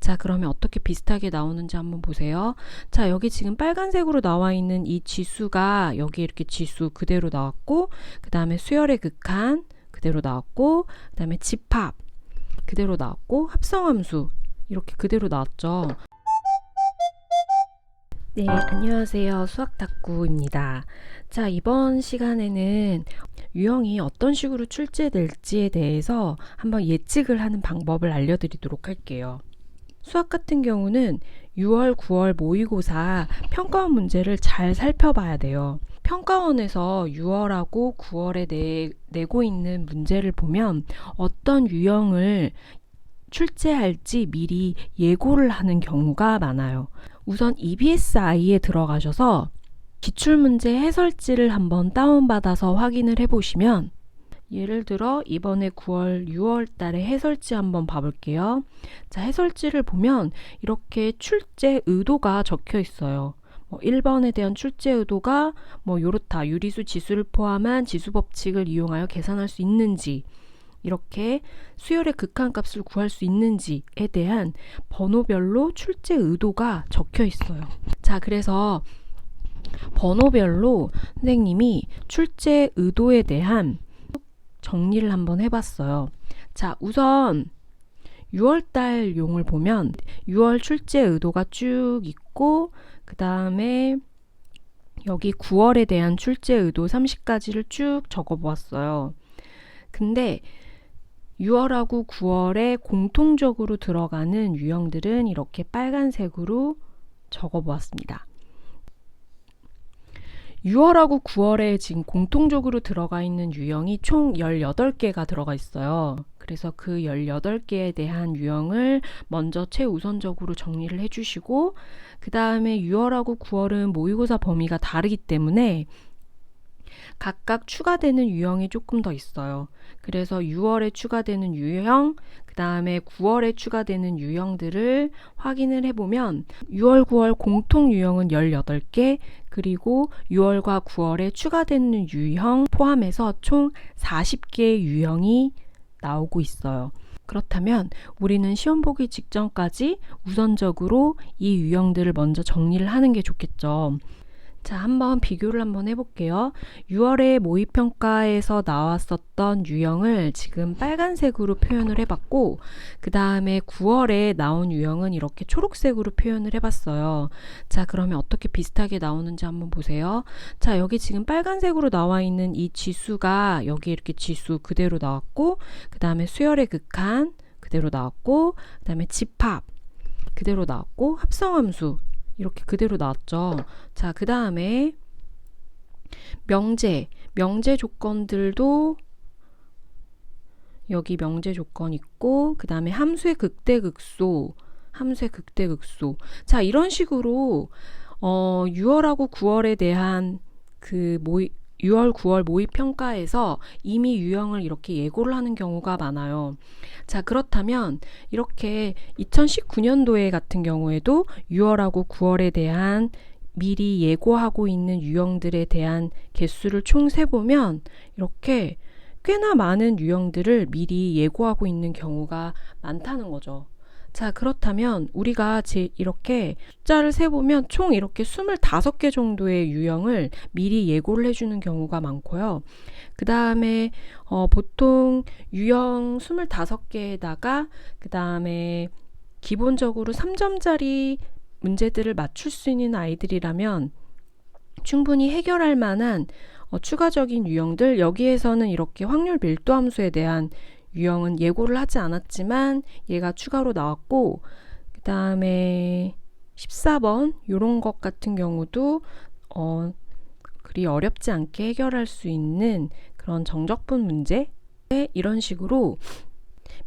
자, 그러면 어떻게 비슷하게 나오는지 한번 보세요. 자, 여기 지금 빨간색으로 나와 있는 이 지수가 여기 이렇게 지수 그대로 나왔고, 그 다음에 수열의 극한 그대로 나왔고, 그 다음에 집합 그대로 나왔고, 합성함수 이렇게 그대로 나왔죠. 네, 안녕하세요. 수학탁구입니다. 자, 이번 시간에는 유형이 어떤 식으로 출제될지에 대해서 한번 예측을 하는 방법을 알려드리도록 할게요. 수학 같은 경우는 6월, 9월 모의고사 평가원 문제를 잘 살펴봐야 돼요. 평가원에서 6월하고 9월에 내고 있는 문제를 보면 어떤 유형을 출제할지 미리 예고를 하는 경우가 많아요. 우선 EBSI에 들어가셔서 기출문제 해설지를 한번 다운받아서 확인을 해보시면, 예를 들어 이번에 9월, 6월 달에 해설지 한번 봐볼게요. 자, 해설지를 보면 이렇게 출제 의도가 적혀 있어요. 1번에 대한 출제 의도가 요렇다. 유리수 지수를 포함한 지수 법칙을 이용하여 계산할 수 있는지, 이렇게 수열의 극한값을 구할 수 있는지에 대한 번호별로 출제 의도가 적혀 있어요. 자, 그래서 번호별로 선생님이 출제 의도에 대한 정리를 한번 해봤어요. 자, 우선 6월달 용을 보면 6월 출제 의도가 쭉 있고, 그 다음에 여기 9월에 대한 출제 의도 30가지를 쭉 적어보았어요. 근데 6월하고 9월에 공통적으로 들어가는 유형들은 이렇게 빨간색으로 적어보았습니다. 6월하고 9월에 지금 공통적으로 들어가 있는 유형이 총 18개가 들어가 있어요. 그래서 그 18개에 대한 유형을 먼저 최우선적으로 정리를 해주시고, 그 다음에 6월하고 9월은 모의고사 범위가 다르기 때문에 각각 추가되는 유형이 조금 더 있어요. 그래서 6월에 추가되는 유형, 그 다음에 9월에 추가되는 유형들을 확인을 해보면 6월, 9월 공통 유형은 18개, 그리고 6월과 9월에 추가되는 유형 포함해서 총 40개의 유형이 나오고 있어요. 그렇다면 우리는 시험 보기 직전까지 우선적으로 이 유형들을 먼저 정리를 하는 게 좋겠죠. 자, 한번 비교를 한번 해볼게요. 6월에 모의평가에서 나왔었던 유형을 지금 빨간색으로 표현을 해봤고, 그 다음에 9월에 나온 유형은 이렇게 초록색으로 표현을 해봤어요. 자, 그러면 어떻게 비슷하게 나오는지 한번 보세요. 자, 여기 지금 빨간색으로 나와 있는 이 지수가 여기 이렇게 지수 그대로 나왔고, 그 다음에 수열의 극한 그대로 나왔고, 그 다음에 집합 그대로 나왔고, 합성함수 이렇게 그대로 나왔죠. 자, 그 다음에 명제 조건들도 여기 명제 조건 있고, 그 다음에 함수의 극대극소. 자, 이런 식으로 6월하고 9월에 대한 6월, 9월 모의평가에서 이미 유형을 이렇게 예고를 하는 경우가 많아요. 자, 그렇다면 이렇게 2019년도에 같은 경우에도 6월하고 9월에 대한 미리 예고하고 있는 유형들에 대한 개수를 총 세보면 이렇게 꽤나 많은 유형들을 미리 예고하고 있는 경우가 많다는 거죠. 자, 그렇다면 우리가 이렇게 숫자를 세보면 총 이렇게 25개 정도의 유형을 미리 예고를 해주는 경우가 많고요. 그 다음에 보통 유형 25개에다가 그 다음에 기본적으로 3점짜리 문제들을 맞출 수 있는 아이들이라면 충분히 해결할 만한 추가적인 유형들, 여기에서는 이렇게 확률 밀도 함수에 대한 유형은 예고를 하지 않았지만 얘가 추가로 나왔고, 그 다음에 14번 요런 것 같은 경우도 그리 어렵지 않게 해결할 수 있는 그런 정적분 문제, 이런 식으로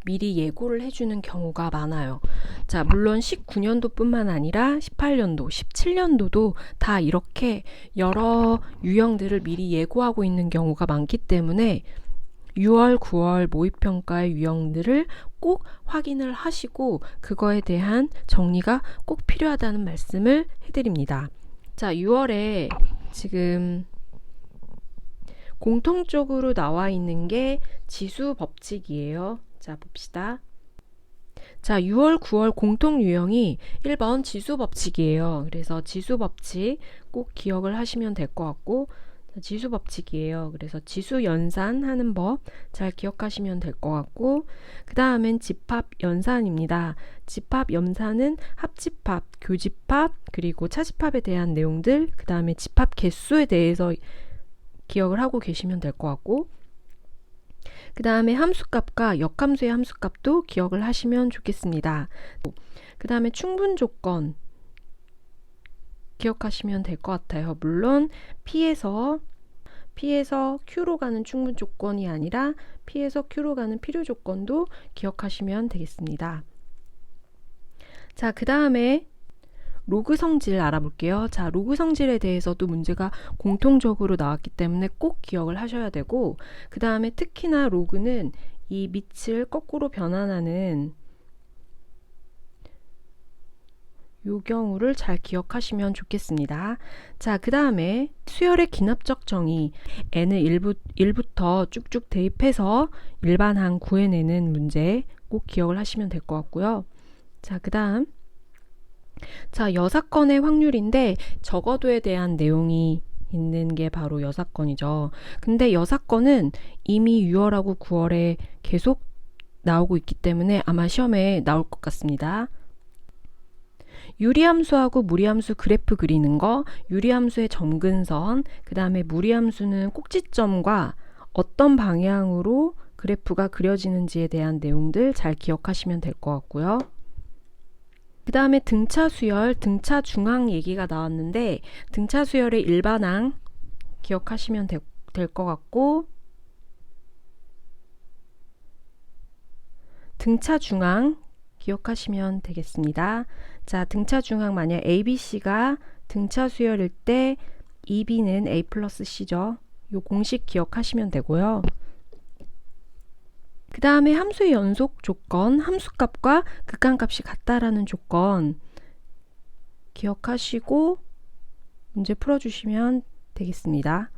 미리 예고를 해주는 경우가 많아요. 자, 물론 19년도 뿐만 아니라 18년도, 17년도도 다 이렇게 여러 유형들을 미리 예고하고 있는 경우가 많기 때문에 6월, 9월 모의평가의 유형들을 꼭 확인을 하시고 그거에 대한 정리가 꼭 필요하다는 말씀을 해드립니다. 자, 6월에 지금 공통적으로 나와 있는 게 지수 법칙이에요. 자, 봅시다. 자, 6월, 9월 공통 유형이 1번 지수 법칙이에요. 그래서 지수 법칙 꼭 기억을 하시면 될 것 같고, 지수 법칙이에요. 그래서 지수 연산하는 법 잘 기억하시면 될 것 같고, 그 다음엔 집합 연산입니다. 집합 연산은 합집합, 교집합, 그리고 차집합에 대한 내용들, 그 다음에 집합 개수에 대해서 기억을 하고 계시면 될 것 같고, 그 다음에 함수값과 역함수의 함수값도 기억을 하시면 좋겠습니다. 그 다음에 충분 조건 기억하시면 될 것 같아요. 물론 P에서 Q로 가는 충분 조건이 아니라 P에서 Q로 가는 필요 조건도 기억하시면 되겠습니다. 자, 그 다음에 로그 성질 알아볼게요. 자, 로그 성질에 대해서도 문제가 공통적으로 나왔기 때문에 꼭 기억을 하셔야 되고, 그 다음에 특히나 로그는 이 밑을 거꾸로 변환하는 요 경우를 잘 기억하시면 좋겠습니다. 자, 그 다음에 수열의 기납적 정의 n을 1부터 쭉쭉 대입해서 일반항 구해내는 문제 꼭 기억을 하시면 될 것 같고요. 자, 그 다음 자, 여사건의 확률인데 적어도에 대한 내용이 있는 게 바로 여사건이죠. 근데 여사건은 이미 6월하고 9월에 계속 나오고 있기 때문에 아마 시험에 나올 것 같습니다. 유리함수하고 무리함수 그래프 그리는 거, 유리함수의 점근선, 그 다음에 무리함수는 꼭지점과 어떤 방향으로 그래프가 그려지는지에 대한 내용들 잘 기억하시면 될 것 같고요. 그 다음에 등차 수열, 등차 중항 얘기가 나왔는데 등차 수열의 일반항 기억하시면 될 것 같고, 등차 중항 기억하시면 되겠습니다. 자, 등차 중항 만약 ABC가 등차 수열일 때 EB는 A 플러스 C죠. 요 공식 기억하시면 되고요. 그 다음에 함수의 연속 조건, 함수값과 극한값이 같다라는 조건 기억하시고 문제 풀어주시면 되겠습니다.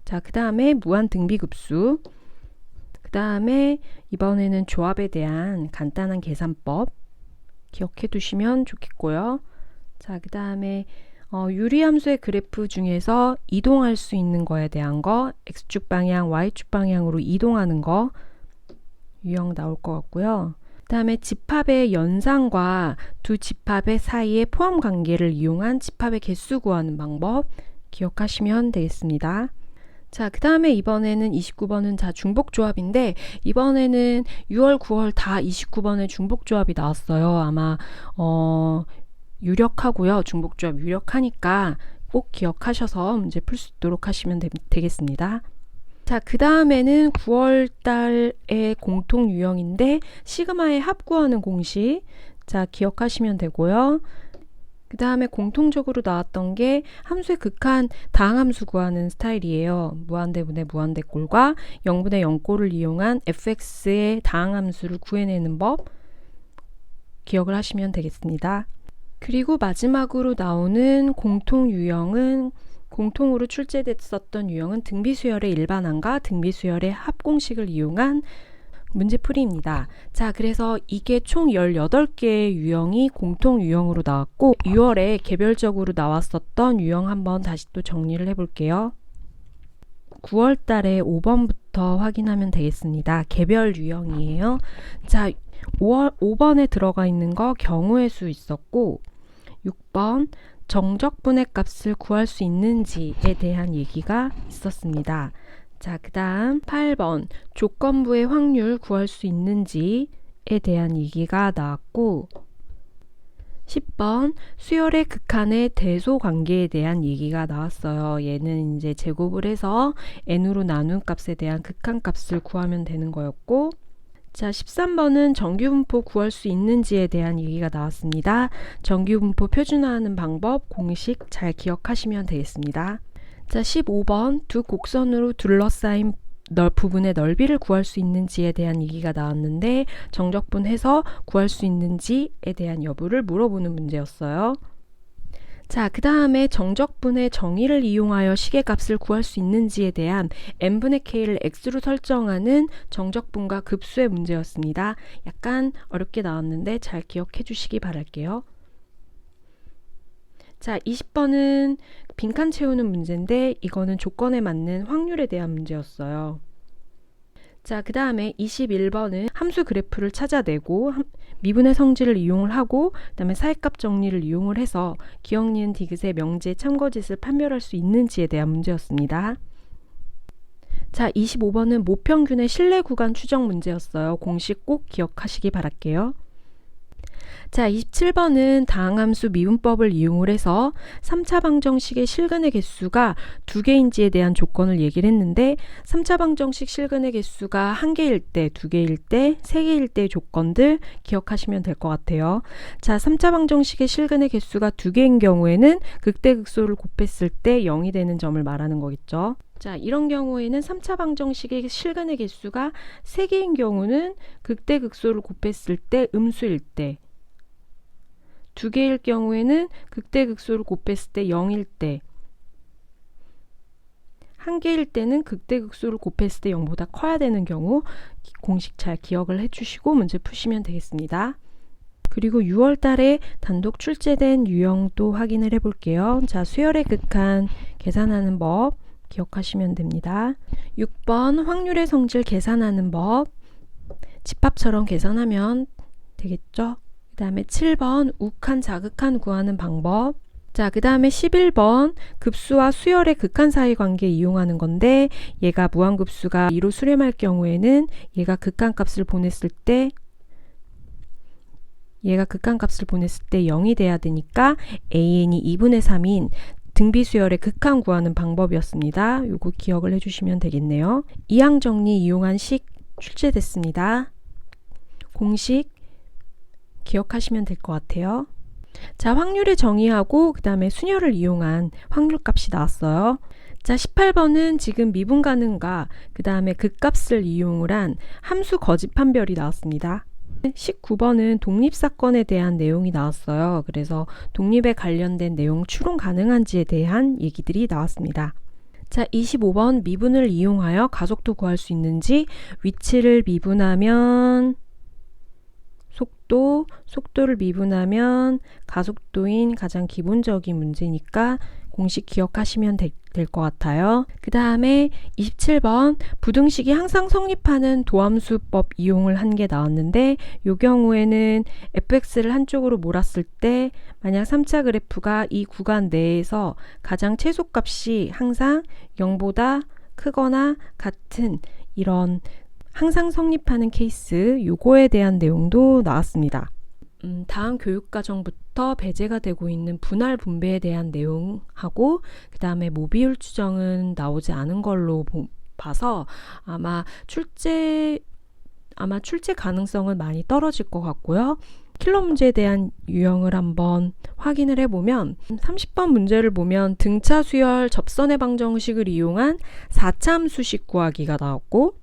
자, 그 다음에 무한 등비급수, 그 다음에 이번에는 조합에 대한 간단한 계산법 기억해 두시면 좋겠고요. 자, 그 다음에 유리함수의 그래프 중에서 이동할 수 있는 거에 대한 거, X축 방향, Y축 방향으로 이동하는 거 유형 나올 것 같고요. 그 다음에 집합의 연산과 두 집합의 사이의 포함 관계를 이용한 집합의 개수 구하는 방법 기억하시면 되겠습니다. 자, 그 다음에 이번에는 29번은 자 중복조합인데 이번에는 6월, 9월 다 29번에 중복조합이 나왔어요. 아마 유력하고요. 중복조합 유력하니까 꼭 기억하셔서 문제 풀 수 있도록 하시면 되겠습니다. 자, 그 다음에는 9월 달의 공통 유형인데 시그마의 합 구하는 공식 자 기억하시면 되고요. 그 다음에 공통적으로 나왔던 게 함수의 극한 다항함수 구하는 스타일이에요. 무한대분의 무한대꼴과 0분의 0꼴을 이용한 fx의 다항함수를 구해내는 법 기억을 하시면 되겠습니다. 그리고 마지막으로 나오는 공통 유형은 공통으로 출제됐었던 유형은 등비수열의 일반항과 등비수열의 합공식을 이용한 문제풀이입니다. 자, 그래서 이게 총 18개의 유형이 공통 유형으로 나왔고 6월에 개별적으로 나왔었던 유형 한번 다시 또 정리를 해볼게요. 9월 달에 5번부터 확인하면 되겠습니다. 개별 유형이에요. 자, 5번에 들어가 있는 거 경우의 수 있었고 6번 정적분의 값을 구할 수 있는지에 대한 얘기가 있었습니다. 자, 그 다음 8번 조건부의 확률 구할 수 있는지에 대한 얘기가 나왔고 10번 수열의 극한의 대소 관계에 대한 얘기가 나왔어요. 얘는 이제 제곱을 해서 n으로 나눈 값에 대한 극한 값을 구하면 되는 거였고 자, 13번은 정규분포 구할 수 있는지에 대한 얘기가 나왔습니다. 정규분포 표준화하는 방법, 공식 잘 기억하시면 되겠습니다. 자, 15번 두 곡선으로 둘러싸인 부분의 넓이를 구할 수 있는지에 대한 얘기가 나왔는데 정적분해서 구할 수 있는지에 대한 여부를 물어보는 문제였어요. 자, 그 다음에 정적분의 정의를 이용하여 시계값을 구할 수 있는지에 대한 n분의 k를 x로 설정하는 정적분과 급수의 문제였습니다. 약간 어렵게 나왔는데 잘 기억해 주시기 바랄게요. 자, 20번은 빈칸 채우는 문제인데 이거는 조건에 맞는 확률에 대한 문제였어요. 자, 그 다음에 21번은 함수 그래프를 찾아내고 미분의 성질을 이용을 하고 그 다음에 사이값 정리를 이용을 해서 기억, 니은, 디귿의 명제, 참고짓을 판별할 수 있는지에 대한 문제였습니다. 자, 25번은 모평균의 실내 구간 추정 문제였어요. 공식 꼭 기억하시기 바랄게요. 자, 27번은 다항함수 미분법을 이용을 해서 3차 방정식의 실근의 개수가 2개인지에 대한 조건을 얘기를 했는데 3차 방정식 실근의 개수가 1개일 때, 2개일 때, 3개일 때의 조건들 기억하시면 될 것 같아요. 자, 3차 방정식의 실근의 개수가 2개인 경우에는 극대극소를 곱했을 때 0이 되는 점을 말하는 거겠죠. 자, 이런 경우에는 3차 방정식의 실근의 개수가 3개인 경우는 극대극소를 곱했을 때 음수일 때, 2개일 경우에는 극대극소를 곱했을 때 0일 때, 1개일 때는 극대극소를 곱했을 때 0보다 커야 되는 경우 공식 잘 기억을 해주시고 문제 푸시면 되겠습니다. 그리고 6월 달에 단독 출제된 유형도 확인을 해볼게요. 자, 수열의 극한 계산하는 법 기억하시면 됩니다. 6번 확률의 성질 계산하는 법, 집합처럼 계산하면 되겠죠? 그 다음에 7번 우칸 자극한 구하는 방법. 자, 그 다음에 11번 급수와 수열의 극한 사이 관계 이용하는 건데 얘가 무한급수가 2로 수렴할 경우에는 얘가 극한값을 보냈을 때 0이 돼야 되니까 an이 2분의 3인 등비수열의 극한 구하는 방법이었습니다. 요거 기억을 해주시면 되겠네요. 이항 정리 이용한 식 출제됐습니다. 공식 기억하시면 될 것 같아요. 자, 확률을 정의하고 그 다음에 순열을 이용한 확률값이 나왔어요. 자, 18번은 지금 미분 가능과 그 다음에 극값을 이용을 한 함수 거짓 판별이 나왔습니다. 19번은 독립사건에 대한 내용이 나왔어요. 그래서 독립에 관련된 내용 추론 가능한지에 대한 얘기들이 나왔습니다. 자, 25번 미분을 이용하여 가속도 구할 수 있는지, 위치를 미분하면 속도를 미분하면 가속도인 가장 기본적인 문제니까 공식 기억하시면 될 것 같아요. 그 다음에 27번 부등식이 항상 성립하는 도함수법 이용을 한 게 나왔는데 이 경우에는 fx를 한쪽으로 몰았을 때 만약 3차 그래프가 이 구간 내에서 가장 최소값이 항상 0보다 크거나 같은 이런 항상 성립하는 케이스, 요거에 대한 내용도 나왔습니다. 다음 교육과정부터 배제가 되고 있는 분할 분배에 대한 내용하고 그 다음에 모비율 추정은 나오지 않은 걸로 봐서 아마 출제 가능성은 많이 떨어질 것 같고요. 킬러 문제에 대한 유형을 한번 확인을 해보면 30번 문제를 보면 등차 수열 접선의 방정식을 이용한 4차 함수식 구하기가 나왔고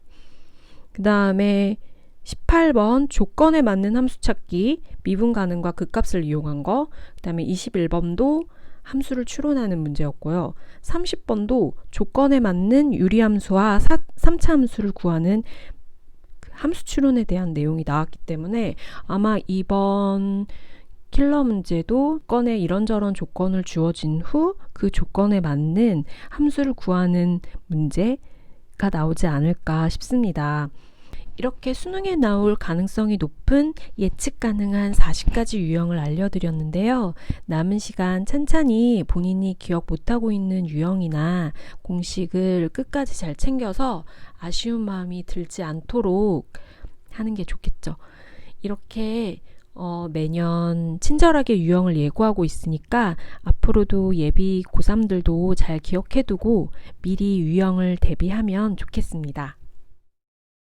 그 다음에 18번 조건에 맞는 함수 찾기, 미분 가능과 극값을 이용한 거, 그 다음에 21번도 함수를 추론하는 문제였고요. 30번도 조건에 맞는 유리함수와 3차 함수를 구하는 함수 추론에 대한 내용이 나왔기 때문에 아마 이번 킬러 문제도 조건에 이런저런 조건을 주어진 후 그 조건에 맞는 함수를 구하는 문제가 나오지 않을까 싶습니다. 이렇게 수능에 나올 가능성이 높은 예측 가능한 40가지 유형을 알려드렸는데요. 남은 시간 찬찬히 본인이 기억 못하고 있는 유형이나 공식을 끝까지 잘 챙겨서 아쉬운 마음이 들지 않도록 하는 게 좋겠죠. 이렇게 매년 친절하게 유형을 예고하고 있으니까 앞으로도 예비 고3들도 잘 기억해두고 미리 유형을 대비하면 좋겠습니다.